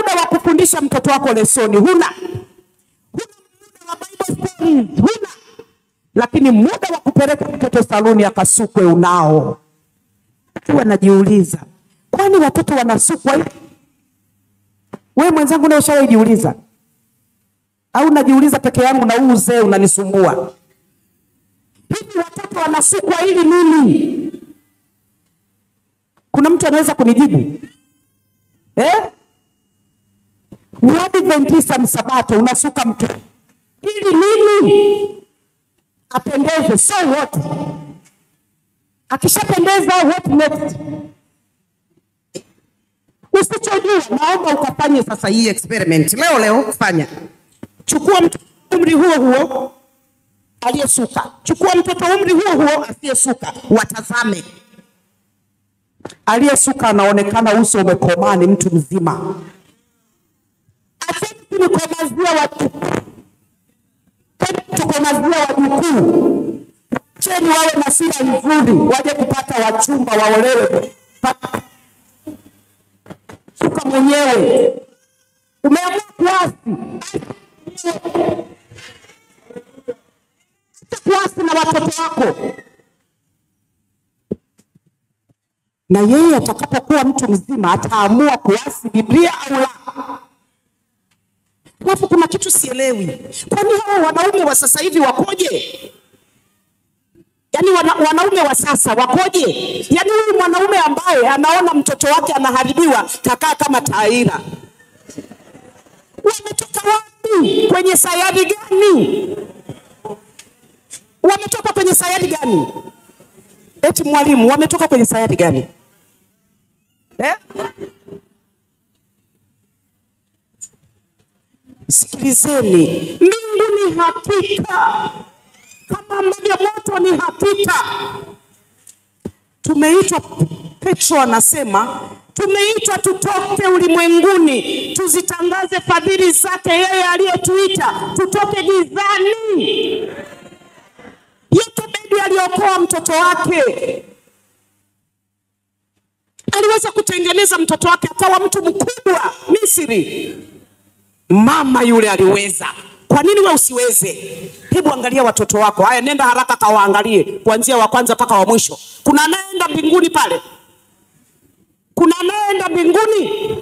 muda wa kufundisha mtoto wako lesoni, huna muda wa Bible stories, huna. Lakini muda wa kupeleka mtoto saluni akasukwe unao. Watu wanajiuliza, kwani watoto wanasukwa hivi? Wewe mwenzangu na ushawahi jiuliza? Au najiuliza peke yangu na huu uzee unanisumbua? Hivi watoto wanasukwa ili nini? Kuna mtu anaweza kunijibu? Mwadventista msabato unasuka mtu ili nini? Apendeze, so what? Akishapendeza, what next? Usichojua, naomba ukafanye sasa hii experiment. Leo fanya. Chukua mtoto umri huo aliyesuka. Chukua mtoto umri huo asiyesuka. Watazame. Aliyesuka anaonekana uso umekomaa, ni mtu mzima. Acheni kunikomazia wajukuu. Tukomazia wajukuu. Cheni wawe na sira nzuri, waje kupata wachumba waolewe. Suka mwenyewe. Umeamua kuasi. Kuasi na watoto wako. Na yeye atakapokuwa mtu mzima ataamua kuasi Biblia au la. Alafu kuna kitu sielewi. Kwani hao wanaume wa sasa hivi wakoje? Yaani wanaume wa sasa wakoje? Yaani huyu mwanaume ambaye anaona mtoto wake anaharibiwa kakaa kama taira. Wametoka wapi? Kwenye sayari gani? Wametoka kwenye sayari gani? Eti mwalimu, wametoka kwenye sayari gani? Sikilizeni, mbingu ni hakika, kama ambavyo moto ni hakika. Tumeitwa, Petro anasema, tumeitwa tutoke ulimwenguni, tuzitangaze fadhili zake yeye aliyetuita, tutoke gizani. Yotobedi aliokoa mtoto wake. Aliweza kutengeneza mtoto wake akawa mtu mkubwa Misri. Mama yule aliweza. Kwa nini wewe usiweze? Hebu angalia watoto wako. Haya, nenda haraka kawaangalie kuanzia wa kwanza mpaka wa mwisho. Kuna anaenda mbinguni pale? Kuna anaenda mbinguni?